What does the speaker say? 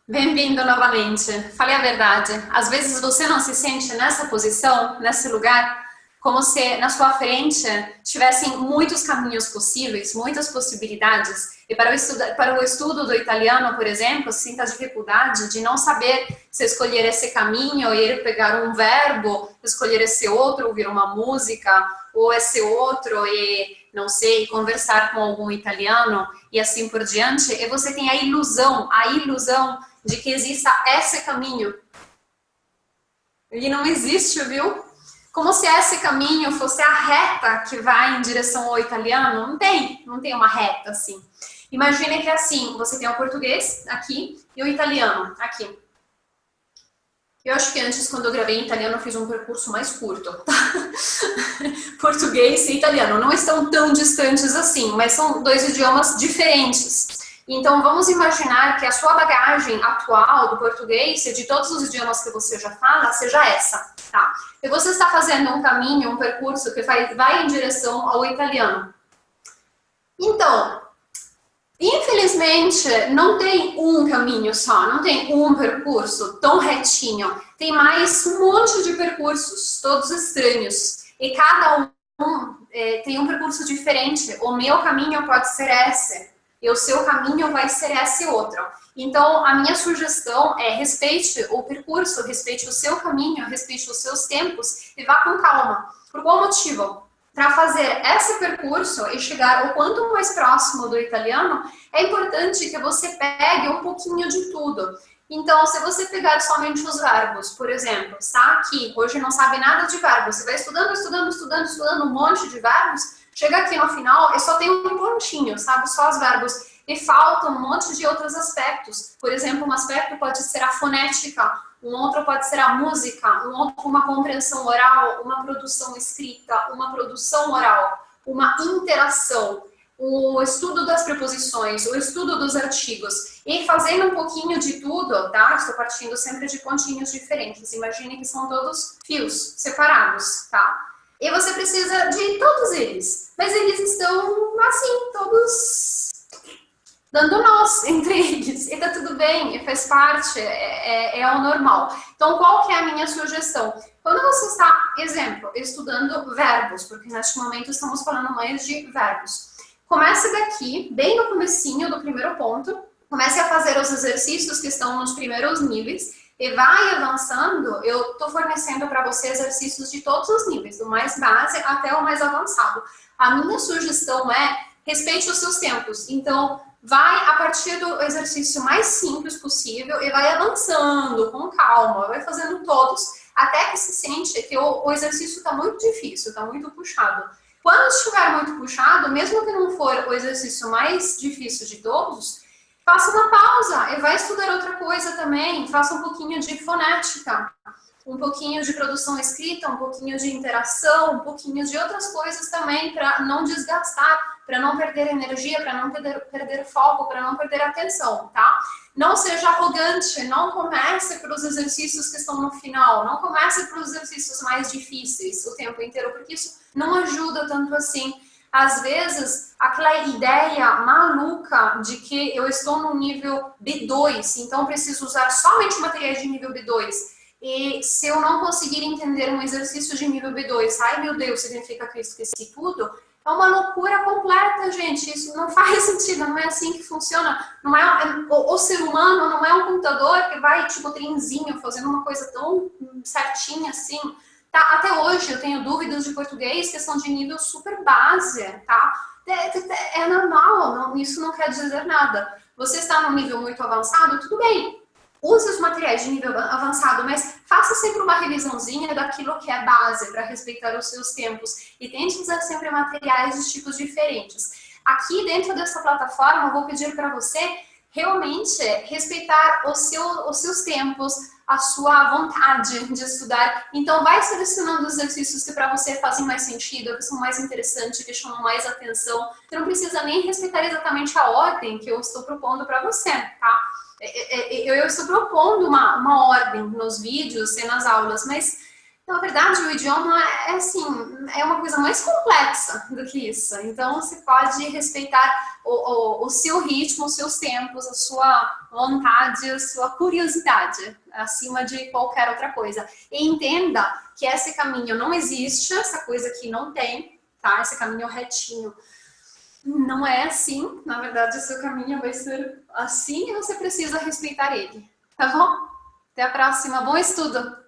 Bem-vindo novamente. Falei a verdade. Às vezes você não se sente nessa posição, nesse lugar, como se na sua frente tivessem muitos caminhos possíveis, muitas possibilidades. E para o estudo do italiano, por exemplo, sinta a dificuldade de não saber se escolher esse caminho e ir pegar um verbo, escolher esse outro, ouvir uma música, ou esse outro e, não sei, conversar com algum italiano e assim por diante. E você tem a ilusão de que exista esse caminho. E não existe, viu? Como se esse caminho fosse a reta que vai em direção ao italiano. Não tem uma reta assim. Imagine que assim, você tem o português aqui e o italiano aqui. Eu acho que antes, quando eu gravei em italiano, eu fiz um percurso mais curto. Tá? Português e italiano não estão tão distantes assim, mas são dois idiomas diferentes. Então, vamos imaginar que a sua bagagem atual do português e de todos os idiomas que você já fala, seja essa, tá? E você está fazendo um caminho, um percurso que vai em direção ao italiano. Então, infelizmente, não tem um caminho só, não tem um percurso tão retinho. Tem mais um monte de percursos, todos estranhos. E cada um tem um percurso diferente. O meu caminho pode ser esse. E o seu caminho vai ser esse outro. Então, a minha sugestão é respeite o percurso, respeite o seu caminho, respeite os seus tempos e vá com calma. Por qual motivo? Para fazer esse percurso e chegar o quanto mais próximo do italiano, é importante que você pegue um pouquinho de tudo. Então, se você pegar somente os verbos, por exemplo, está aqui, hoje não sabe nada de verbos, você vai estudando um monte de verbos, chega aqui no final e só tem um pontinho, sabe? Só os verbos. E falta um monte de outros aspectos. Por exemplo, um aspecto pode ser a fonética, um outro pode ser a música, um outro uma compreensão oral, uma produção escrita, uma produção oral, uma interação, o estudo das preposições, o estudo dos artigos. E fazendo um pouquinho de tudo, tá? Estou partindo sempre de pontinhos diferentes. Imagine que são todos fios separados, tá? E você precisa de todos eles. Mas eles estão, assim, todos dando nós entre eles. E tá tudo bem, faz parte, é o normal. Então, qual que é a minha sugestão? Quando você está, exemplo, estudando verbos, porque neste momento estamos falando mais de verbos. Comece daqui, bem no comecinho do primeiro ponto. Comece a fazer os exercícios que estão nos primeiros níveis. E vai avançando, eu estou fornecendo para você exercícios de todos os níveis, do mais base até o mais avançado. A minha sugestão é, respeite os seus tempos. Então, vai a partir do exercício mais simples possível e vai avançando com calma, vai fazendo todos, até que se sente que o exercício está muito difícil, está muito puxado. Quando estiver muito puxado, mesmo que não for o exercício mais difícil de todos, faça uma pausa e vai estudar outra coisa também. Faça um pouquinho de fonética, um pouquinho de produção escrita, um pouquinho de interação, um pouquinho de outras coisas também para não desgastar, para não perder energia, para não perder foco, para não perder atenção, tá? Não seja arrogante, não comece pelos exercícios que estão no final, não comece pelos exercícios mais difíceis o tempo inteiro, porque isso não ajuda tanto assim. Às vezes, aquela ideia maluca de que eu estou no nível B2, então preciso usar somente materiais de nível B2. E se eu não conseguir entender um exercício de nível B2, ai meu Deus, significa que eu esqueci tudo? É uma loucura completa, gente. Isso não faz sentido, não é assim que funciona. Não é, o ser humano não é um computador que vai, tipo, trenzinho, fazendo uma coisa tão certinha assim. Tá? Até hoje eu tenho dúvidas de português que são de nível super base, tá? É normal, não, isso não quer dizer nada. Você está num nível muito avançado, tudo bem. Use os materiais de nível avançado, mas faça sempre uma revisãozinha daquilo que é base para respeitar os seus tempos e tente usar sempre materiais de tipos diferentes. Aqui dentro dessa plataforma eu vou pedir para você realmente respeitar os seus tempos, a sua vontade de estudar. Então vai selecionando os exercícios que para você fazem mais sentido, que são mais interessantes, que chamam mais atenção. Você não precisa nem respeitar exatamente a ordem que eu estou propondo para você, tá? Eu estou propondo uma ordem nos vídeos e nas aulas, mas Na verdade, o idioma é assim, é uma coisa mais complexa do que isso. Então, você pode respeitar o seu ritmo, os seus tempos, a sua vontade, a sua curiosidade, acima de qualquer outra coisa. E entenda que esse caminho não existe, essa coisa que não tem, tá? Esse caminho retinho. Não é assim, na verdade, o seu caminho vai ser assim e você precisa respeitar ele, tá bom? Até a próxima, bom estudo!